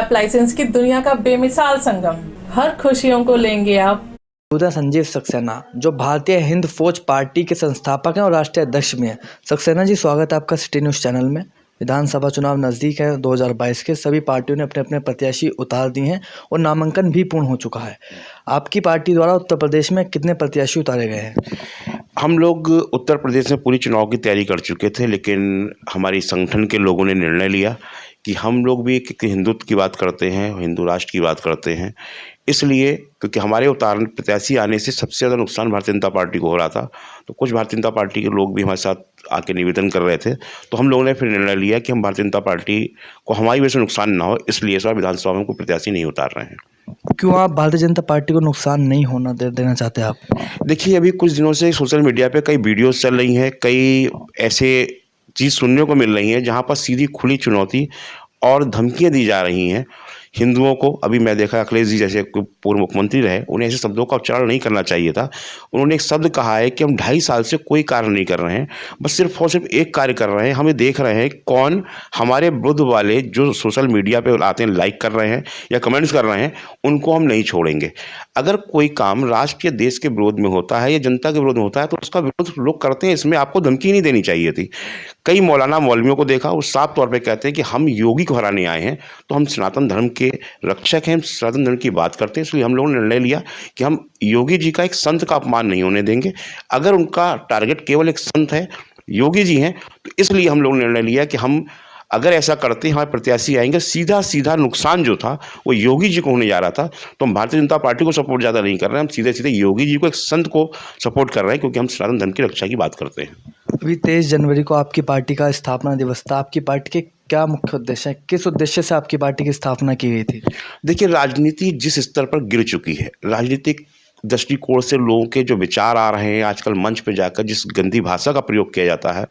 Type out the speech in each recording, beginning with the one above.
App licence की दुनिया का बेमिसाल संगम। हर खुशियों को लेंगे आप। मौजूदा संजीव सक्सेना जो भारतीय हिंद फौज पार्टी के संस्थापक हैं और राष्ट्रीय अध्यक्ष भी हैं। सक्सेना जी, स्वागत है आपका सिटी न्यूज़ चैनल में। विधानसभा चुनाव नज़दीक है 2022 के। सभी पार्टियों ने अपने अपने प्रत्याशी उतार दिए हैं और नामांकन भी पूर्ण हो चुका है। आपकी पार्टी द्वारा उत्तर प्रदेश में कितने प्रत्याशी उतारे गए हैं? हम लोग उत्तर प्रदेश में पूरी चुनाव की तैयारी कर चुके थे, लेकिन हमारी संगठन के लोगों ने निर्णय लिया कि हम लोग भी क्योंकि हिंदुत्व की बात करते हैं, हिंदू राष्ट्र की बात करते हैं, इसलिए क्योंकि हमारे प्रत्याशी आने से सबसे ज़्यादा नुकसान भारतीय जनता पार्टी को हो रहा था, तो कुछ भारतीय जनता पार्टी के लोग भी हमारे साथ आके निवेदन कर रहे थे। तो हम लोगों ने फिर निर्णय लिया कि हम भारतीय जनता पार्टी को हमारी वजह से नुकसान ना हो, इसलिए इस बार विधानसभा में कोई प्रत्याशी नहीं उतार रहे हैं। क्यों आप भारतीय जनता पार्टी को नुकसान नहीं होना देना चाहते आप? देखिए, अभी कुछ दिनों से सोशल मीडिया पे कई वीडियोस चल रही हैं, कई ऐसे चीज़ सुनने को मिल रही हैं जहां पर सीधी खुली चुनौती और धमकियां दी जा रही हैं हिंदुओं को। अभी मैं देखा अखिलेश जी जैसे पूर्व मुख्यमंत्री रहे, उन्हें ऐसे शब्दों का उच्चारण नहीं करना चाहिए था। उन्होंने एक शब्द कहा है कि हम 2.5 साल से कोई कार्य नहीं कर रहे हैं, बस सिर्फ और सिर्फ एक कार्य कर रहे हैं। हमें देख रहे हैं कौन हमारे विरुद्ध वाले जो सोशल मीडिया पे आते हैं, लाइक कर रहे हैं या कमेंट्स कर रहे हैं, उनको हम नहीं छोड़ेंगे। अगर कोई काम राष्ट्र या देश के विरोध में होता है या जनता के विरोध में होता है तो उसका विरोध लोग करते हैं, इसमें आपको धमकी नहीं देनी चाहिए थी। कई मौलाना मौलवियों को देखा, वो साफ तौर पे कहते हैं कि हम योगी को हराने आए हैं, तो हम सनातन धर्म के रक्षक हैं, हम सनातन धर्म की बात करते हैं। इसलिए हम लोगों ने निर्णय लिया कि हम योगी जी का एक संत का अपमान नहीं होने देंगे। अगर उनका टारगेट केवल एक संत है, योगी जी हैं, तो इसलिए हम लोगों ने निर्णय लिया कि हम अगर ऐसा करते हैं, हमारे प्रत्याशी आएंगे, सीधा सीधा नुकसान जो था वो योगी जी को होने जा रहा था। तो हम भारतीय जनता पार्टी को सपोर्ट ज़्यादा नहीं कर रहे हैं, हम सीधे सीधे योगी जी को, एक संत को सपोर्ट कर रहे हैं, क्योंकि हम सनातन धर्म की रक्षा की बात करते हैं। अभी 23 जनवरी को आपकी पार्टी का स्थापना दिवस था। आपकी पार्टी के क्या मुख्य उद्देश्य है? किस उद्देश्य से आपकी पार्टी की स्थापना की गई थी? देखिए, राजनीति जिस स्तर पर गिर चुकी है, राजनीतिक दृष्टिकोण से लोगों के जो विचार आ रहे हैं, आजकल मंच पे जाकर जिस गंदी भाषा का प्रयोग किया जाता है,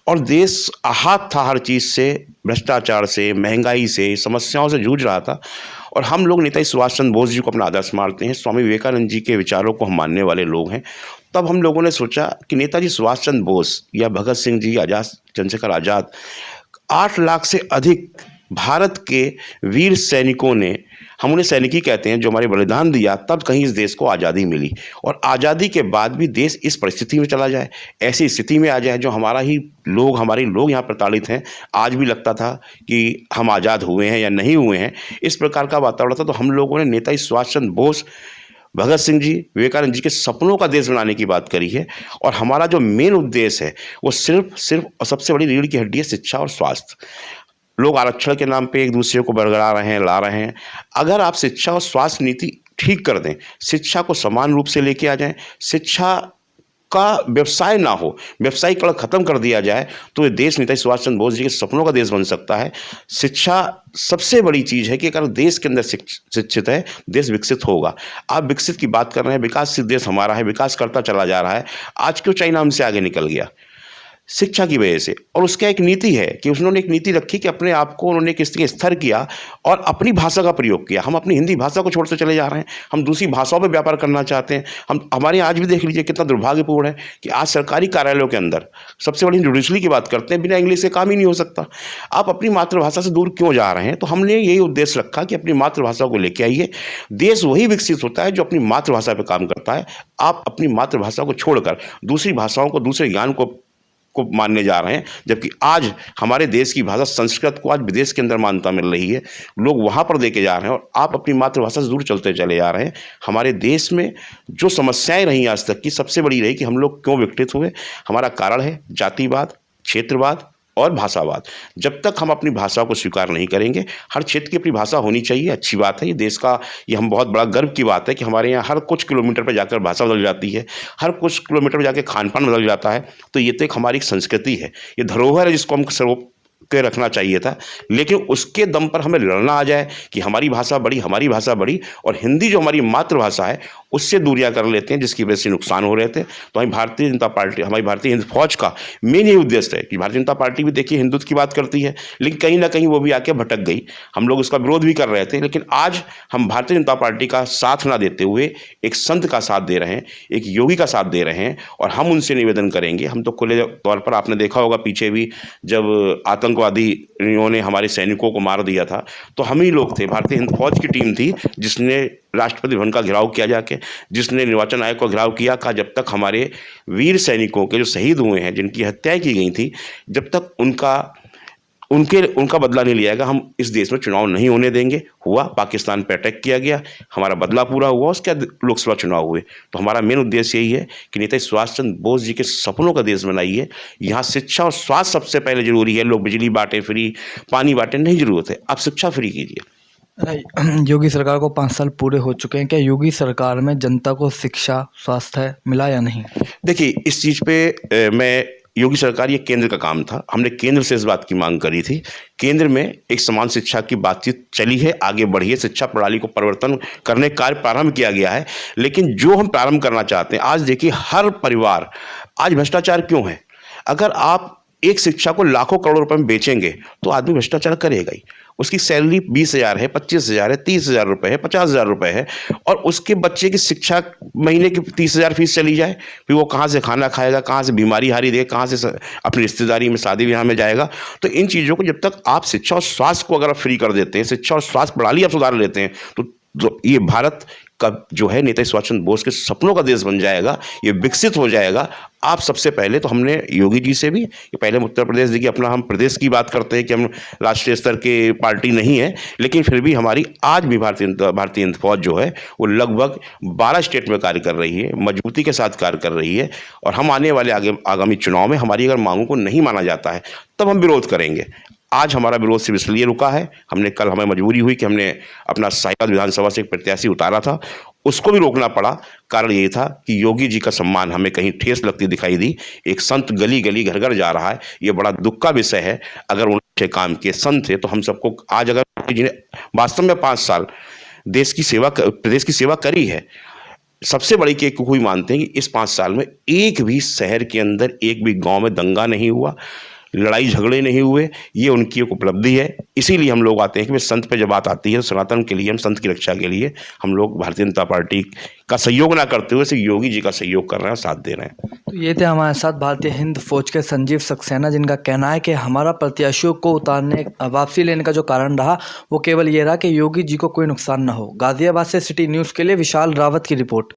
और देश आहत था हर चीज़ से, भ्रष्टाचार से, महंगाई से, समस्याओं से जूझ रहा था। और हम लोग नेताजी सुभाष चंद्र बोस जी को अपना आदर्श मानते हैं, स्वामी विवेकानंद जी के विचारों को हम मानने वाले लोग हैं। तब हम लोगों ने सोचा कि नेताजी सुभाष चंद्र बोस या भगत सिंह जी, आज़ाद चंद्रशेखर आज़ाद, 8 लाख से अधिक भारत के वीर सैनिकों ने, हम उन्हें सैनिक ही कहते हैं, जो हमारे बलिदान दिया, तब कहीं इस देश को आज़ादी मिली। और आज़ादी के बाद भी देश इस परिस्थिति में चला जाए, ऐसी स्थिति में आ जाए जो हमारे लोग यहाँ प्रताड़ित हैं। आज भी लगता था कि हम आज़ाद हुए हैं या नहीं हुए हैं, इस प्रकार का वातावरण था। तो हम लोगों ने नेताजी सुभाष चंद्र बोस, भगत सिंह जी, विवेकानंद जी के सपनों का देश बनाने की बात करी है। और हमारा जो मेन उद्देश्य है वो सिर्फ और सबसे बड़ी रीढ़ की हड्डी है शिक्षा और स्वास्थ्य। लोग आरक्षण के नाम पे एक दूसरे को बरगड़ा रहे हैं, ला रहे हैं। अगर आप शिक्षा और स्वास्थ्य नीति ठीक कर दें, शिक्षा को समान रूप से लेके आ जाएं, शिक्षा का व्यवसाय ना हो, व्यवसायीकरण खत्म कर दिया जाए, तो ये देश नेताजी सुभाष चंद्र बोस जी के सपनों का देश बन सकता है। शिक्षा सबसे बड़ी चीज़ है कि अगर देश के अंदर शिक्षित है, देश विकसित होगा। आप विकसित की बात कर रहे हैं, विकासशील देश हमारा है, विकास करता चला जा रहा है। आज क्यों चाइना हमसे आगे निकल गया? शिक्षा की वजह से। और उसका एक नीति है कि उन्होंने एक नीति रखी कि अपने आप को उन्होंने किस तरह स्थिर किया और अपनी भाषा का प्रयोग किया। हम अपनी हिंदी भाषा को छोड़ते चले जा रहे हैं, हम दूसरी भाषाओं पे व्यापार करना चाहते हैं। हमारे आज भी देख लीजिए कितना दुर्भाग्यपूर्ण है कि आज सरकारी कार्यालयों के अंदर, सबसे बड़ी जुडिशरी की बात करते हैं, बिना इंग्लिश से काम ही नहीं हो सकता। आप अपनी मातृभाषा से दूर क्यों जा रहे हैं? तो हमने यही उद्देश्य रखा कि अपनी मातृभाषा को लेके आइए। देश वही विकसित होता है जो अपनी मातृभाषा पर काम करता है। आप अपनी मातृभाषा को छोड़कर दूसरी भाषाओं को, दूसरे ज्ञान को मानने जा रहे हैं, जबकि आज हमारे देश की भाषा संस्कृत को आज विदेश के अंदर मान्यता मिल रही है। लोग वहाँ पर लेके जा रहे हैं और आप अपनी मातृभाषा से दूर चलते चले जा रहे हैं। हमारे देश में जो समस्याएं रही आज तक की, सबसे बड़ी रही कि हम लोग क्यों विकसित हुए। हमारा कारण है जातिवाद, क्षेत्रवाद और भाषावाद। जब तक हम अपनी भाषा को स्वीकार नहीं करेंगे, हर क्षेत्र की अपनी भाषा होनी चाहिए, अच्छी बात है। ये देश का, ये हम बहुत बड़ा गर्व की बात है कि हमारे यहाँ हर कुछ किलोमीटर पर जाकर भाषा बदल जाती है, हर कुछ किलोमीटर पर जाकर खान पान बदल जाता है। तो ये तो एक हमारी संस्कृति है, ये धरोहर है जिसको हम सर्वोप के रखना चाहिए था। लेकिन उसके दम पर हमें लड़ना आ जाए कि हमारी भाषा बड़ी, और हिंदी जो हमारी मातृभाषा है उससे दूरियां कर लेते हैं, जिसकी वजह से नुकसान हो रहे थे। तो हमारी भारतीय जनता पार्टी, हमारी भारतीय हिंद फौज का मेन ये उद्देश्य है कि भारतीय जनता पार्टी भी देखिए हिंदुत्व की बात करती है, लेकिन कहीं ना कहीं वो भी आके भटक गई। हम लोग उसका विरोध भी कर रहे थे, लेकिन आज हम भारतीय जनता पार्टी का साथ ना देते हुए एक संत का साथ दे रहे हैं, एक योगी का साथ दे रहे हैं। और हम उनसे निवेदन करेंगे, हम तो खुले तौर पर, आपने देखा होगा पीछे भी जब आतंक आतंकवादियों ने हमारे सैनिकों को मार दिया था, तो हम ही लोग थे, भारतीय हिंद फौज की टीम थी जिसने राष्ट्रपति भवन का घेराव किया जाके, जिसने निर्वाचन आयोग का घेराव किया। कहा जब तक हमारे वीर सैनिकों के जो शहीद हुए हैं, जिनकी हत्याएं की गई थी, जब तक उनका बदला नहीं लिया गया, हम इस देश में चुनाव नहीं होने देंगे। हुआ, पाकिस्तान पे अटैक किया गया, हमारा बदला पूरा हुआ, उसके बाद लोकसभा चुनाव हुए। तो हमारा मेन उद्देश्य यही है कि नेताजी सुभाष चंद्र बोस जी के सपनों का देश बनाइए। यहाँ शिक्षा और स्वास्थ्य सबसे पहले जरूरी है। लोग बिजली बांटे फ्री, पानी बांटे, नहीं जरूरत है, आप शिक्षा फ्री कीजिए। योगी सरकार को 5 साल पूरे हो चुके हैं, क्या योगी सरकार में जनता को शिक्षा स्वास्थ्य मिला या नहीं? देखिए, इस चीज़ पे मैं योगी सरकार, ये केंद्र का काम था, हमने केंद्र से इस बात की मांग करी थी। केंद्र में एक समान शिक्षा की बातचीत चली है, आगे बढ़ी है, शिक्षा प्रणाली को परिवर्तन करने का कार्य प्रारंभ किया गया है। लेकिन जो हम प्रारंभ करना चाहते हैं, आज देखिए हर परिवार, आज भ्रष्टाचार क्यों है? अगर आप एक शिक्षा को लाखों करोड़ रुपए में बेचेंगे तो आदमी भ्रष्टाचार करेगा ही। उसकी सैलरी 20,000 है, 25,000 है, 30,000 रुपये है, 50,000 रुपये है, और उसके बच्चे की शिक्षा महीने की 30,000 फीस चली जाए, फिर वो कहाँ से खाना खाएगा, कहाँ से बीमारी हारी देगा, कहाँ से अपनी रिश्तेदारी में शादी ब्याह में जाएगा। तो इन चीज़ों को जब तक आप शिक्षा और स्वास्थ्य को अगर आप फ्री कर देते हैं, शिक्षा और स्वास्थ्य प्रणाली आप सुधार लेते हैं, तो ये भारत का जो है नेताजी सुभाष चंद्र बोस के सपनों का देश बन जाएगा, ये विकसित हो जाएगा। आप सबसे पहले तो हमने योगी जी से भी, ये पहले उत्तर प्रदेश, देखिए अपना हम प्रदेश की बात करते हैं कि हम राष्ट्रीय स्तर के पार्टी नहीं है, लेकिन फिर भी हमारी आज भी भारतीय हिंद फौज जो है वो लगभग 12 स्टेट में कार्य कर रही है, मजबूती के साथ कार्य कर रही है। और हम आने वाले आगामी चुनाव में हमारी अगर मांगों को नहीं माना जाता है तब हम विरोध करेंगे। आज हमारा विरोध सिर्फ इसलिए रुका है, हमें मजबूरी हुई कि हमने अपना साहिबाद विधानसभा से एक प्रत्याशी उतारा था, उसको भी रोकना पड़ा। कारण ये था कि योगी जी का सम्मान हमें कहीं ठेस लगती दिखाई दी। एक संत गली गली घर घर जा रहा है, ये बड़ा दुख का विषय है। अगर वो अच्छे काम के संत थे तो हम सबको आज, अगर जिन्हें वास्तव में 5 साल देश की सेवा, प्रदेश की सेवा करी है, सबसे बड़ी की कोई मानते हैं कि इस 5 साल में एक भी शहर के अंदर, एक भी गांव में दंगा नहीं हुआ, लड़ाई झगड़े नहीं हुए, ये उनकी एक उपलब्धि है। इसीलिए हम लोग आते हैं कि भाई संत पे जब बात आती है तो सनातन के लिए, हम संत की रक्षा के लिए हम लोग भारतीय जनता पार्टी का सहयोग ना करते हुए सिर्फ योगी जी का सहयोग कर रहे हैं और साथ दे रहे हैं। तो ये थे हमारे साथ भारतीय हिंद फौज के संजीव सक्सेना, जिनका कहना है कि हमारा प्रत्याशियों को उतारने, वापसी लेने का जो कारण रहा वो केवल ये रहा कि योगी जी को कोई नुकसान ना हो। गाजियाबाद से सिटी न्यूज़ के लिए विशाल रावत की रिपोर्ट।